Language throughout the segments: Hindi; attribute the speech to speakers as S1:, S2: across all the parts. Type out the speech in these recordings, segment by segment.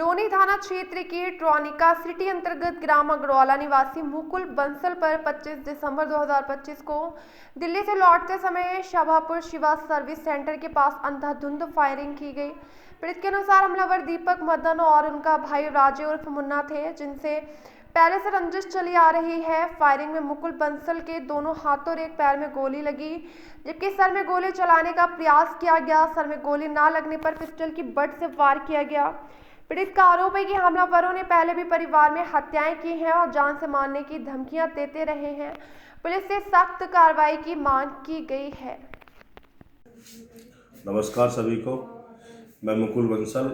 S1: लोनी थाना क्षेत्र के ट्रॉनिका सिटी अंतर्गत ग्राम अग्रवाला निवासी मुकुल बंसल पर 25 दिसंबर 2025 को दिल्ली से लौटते समय शाहपुर शिवा सर्विस सेंटर के पास अंधाधुंध फायरिंग की गई। पीड़ित के अनुसार हमलावर दीपक मदन और उनका भाई राजे उर्फ मुन्ना थे, जिनसे पहले से रंजिश चली आ रही है। फायरिंग में मुकुल बंसल के दोनों हाथों और एक पैर में गोली लगी, जबकि सर में गोली चलाने का प्रयास किया गया। सर में गोली ना लगने पर पिस्टल की बट से वार किया गया। पीड़ित का आरोप है कि हमलावरों ने पहले भी परिवार में हत्याएं की हैं और जान से मारने की धमकियां देते रहे हैं। पुलिस से सख्त कार्रवाई की मांग की गई है।
S2: नमस्कार सभी को। मैं मुकुल बंसल,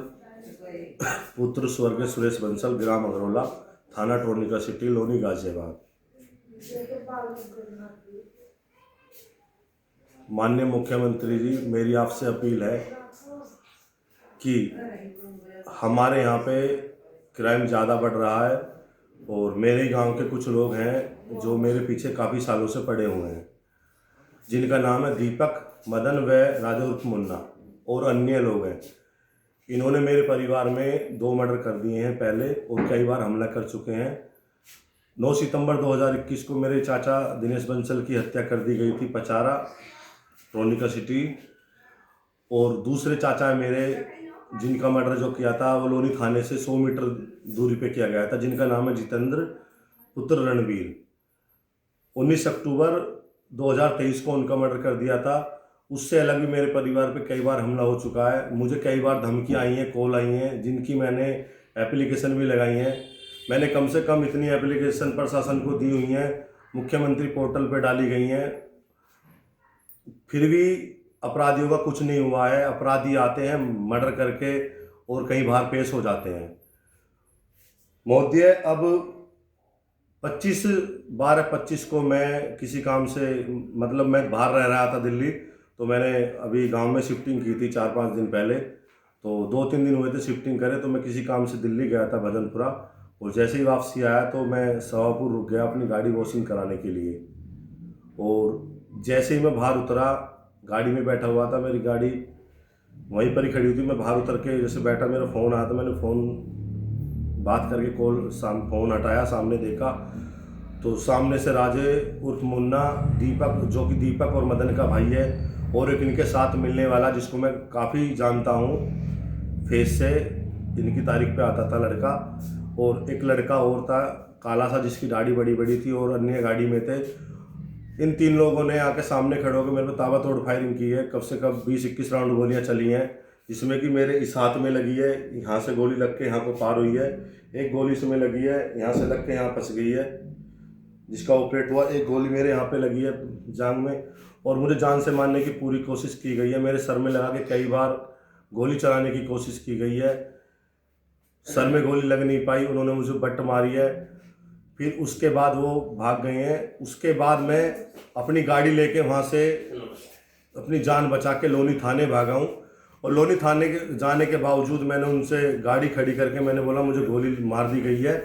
S2: पुत्र स्वर्गीय सुरेश बंसल, ग्राम अग्रवाला, थाना ट्रॉनिका सिटी, लोनी, गाजियाबाद। माननीय मुख्यमंत्री जी, मेरी आपसे अपील है कि हमारे यहाँ पे क्राइम ज़्यादा बढ़ रहा है और मेरे गांव के कुछ लोग हैं जो मेरे पीछे काफ़ी सालों से पड़े हुए हैं, जिनका नाम है दीपक, मदन व राजा उर्फ मुन्ना और अन्य लोग हैं। इन्होंने मेरे परिवार में 2 मर्डर कर दिए हैं पहले और कई बार हमला कर चुके हैं। 9 सितंबर 2021 को मेरे चाचा दिनेश बंसल की हत्या कर दी गई थी पचारा, ट्रॉनिका सिटी। और दूसरे चाचा है मेरे, जिनका मर्डर जो किया था वो लोनी थाने से 100 मीटर दूरी पे किया गया था, जिनका नाम है जितेंद्र पुत्र रणवीर। 19 अक्टूबर 2023 को उनका मर्डर कर दिया था। उससे अलग भी मेरे परिवार पे कई बार हमला हो चुका है। मुझे कई बार धमकियाँ आई हैं, कॉल आई हैं, जिनकी मैंने एप्लीकेशन भी लगाई हैं। मैंने कम से कम इतनी एप्लीकेशन प्रशासन को दी हुई हैं, मुख्यमंत्री पोर्टल पे डाली गई हैं, फिर भी अपराधियों का कुछ नहीं हुआ है। अपराधी आते हैं मर्डर करके और कहीं बाहर पेश हो जाते हैं। महोदय, अब 12/25 को मैं किसी काम से, मतलब मैं बाहर रह रहा था दिल्ली, तो मैंने अभी गांव में शिफ्टिंग की थी 4-5 दिन पहले, तो 2-3 दिन हुए थे शिफ्टिंग करे। तो मैं किसी काम से दिल्ली गया था भजनपुरा, और जैसे ही वापसी आया तो मैं शाहपुर रुक गया अपनी गाड़ी वॉशिंग कराने के लिए। और जैसे ही मैं बाहर उतरा, गाड़ी में बैठा हुआ था, मेरी गाड़ी वहीं पर ही खड़ी हुई थी। मैं बाहर उतर के जैसे बैठा, मेरा फ़ोन आया, तो मैंने फ़ोन बात करके फ़ोन हटाया, सामने देखा तो सामने से राजे उर्फ मुन्ना, दीपक, जो कि दीपक और मदन का भाई है, और एक इनके साथ मिलने वाला जिसको मैं काफ़ी जानता हूँ फेस से, इनकी तारीख पे आता था लड़का, और एक लड़का और था काला सा जिसकी दाढ़ी बड़ी बड़ी थी, और अन्य गाड़ी में थे। इन 3 लोगों ने आके सामने खड़े होकर मेरे को ताबड़तोड़ फायरिंग की है। कम से कम 20-21 राउंड गोलियां चली हैं, जिसमें कि मेरे इस हाथ में लगी है, यहाँ से गोली लग के यहाँ को पार हुई है। एक गोली इसमें लगी है, यहाँ से लग के यहाँ फंस गई है, जिसका ऑपरेट हुआ। एक गोली मेरे यहाँ पे लगी है जांघ में, और मुझे जान से मारने की पूरी कोशिश की गई है। मेरे सर में लगा के कई बार गोली चलाने की कोशिश की गई है, सर में गोली लग नहीं पाई, उन्होंने मुझे बट मारी है। फिर उसके बाद वो भाग गए हैं। उसके बाद मैं अपनी गाड़ी लेके वहाँ से अपनी जान बचा के लोनी थाने भागा हूँ, और लोनी थाने के जाने के बावजूद मैंने उनसे गाड़ी खड़ी करके मैंने बोला मुझे गोली मार दी गई है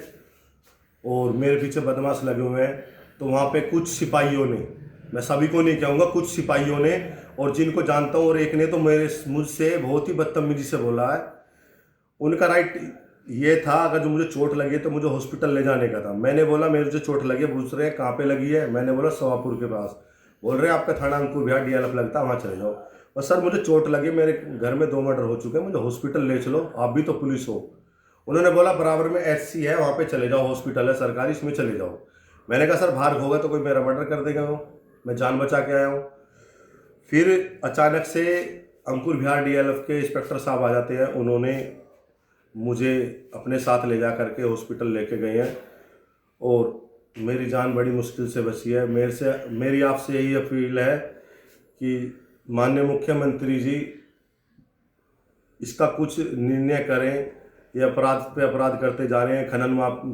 S2: और मेरे पीछे बदमाश लगे हुए हैं। तो वहाँ पे कुछ सिपाहियों ने, मैं सभी को नहीं कहूँगा, कुछ सिपाहियों ने, और जिनको जानता हूँ, और एक ने तो मुझसे बहुत ही बदतमीजी से बोला है। उनका राइट ये था, अगर जो मुझे चोट लगी तो मुझे हॉस्पिटल ले जाने का था। मैंने बोला मेरे जो चोट लगी, पूछ रहे हैं कहाँ पे लगी है, मैंने बोला शाहपुर के पास। बोल रहे हैं आपका थाना अंकुर विहार DLF लगता है, वहाँ चले जाओ। और सर मुझे चोट लगी, मेरे घर में 2 मर्डर हो चुके हैं, मुझे हॉस्पिटल ले चलो, आप भी तो पुलिस हो। उन्होंने बोला बराबर में SC है, वहाँ पे चले जाओ, हॉस्पिटल है सरकारी, इसमें चले जाओ। मैंने कहा सर बाहर होगा तो कोई मेरा मर्डर कर देगा, वो मैं जान बचा के आया हूँ। फिर अचानक से अंकुर विहार DLF के इंस्पेक्टर साहब आ जाते हैं, उन्होंने मुझे अपने साथ ले जा करके हॉस्पिटल लेके गए हैं, और मेरी जान बड़ी मुश्किल से बची है। मेरी आपसे यही अपील है कि माननीय मुख्यमंत्री जी इसका कुछ निर्णय करें। ये अपराध पे अपराध करते जा रहे हैं।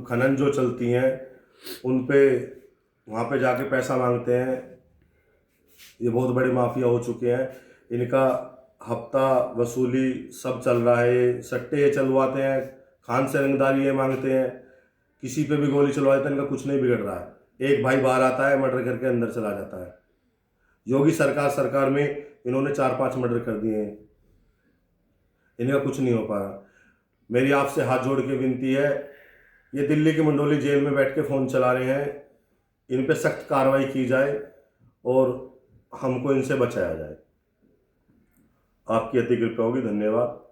S2: खनन जो चलती हैं उन पे, वहाँ पे जाके पैसा मांगते हैं। ये बहुत बड़े माफिया हो चुके हैं, इनका हफ्ता वसूली सब चल रहा है। सट्टे ये चलवाते हैं, खान से रंगदारी ये मांगते हैं, किसी पे भी गोली चलवाते हैं, इनका कुछ नहीं बिगड़ रहा है। एक भाई बाहर आता है, मर्डर करके अंदर चला जाता है। योगी सरकार में इन्होंने 4-5 मर्डर कर दिए हैं, इनका कुछ नहीं हो पा रहा। मेरी आपसे हाथ जोड़ के विनती है, ये दिल्ली की मंडोली जेल में बैठ के फ़ोन चला रहे हैं, इन पे सख्त कार्रवाई की जाए और हमको इनसे बचाया जाए। आपकी अति कृपया होगी। धन्यवाद।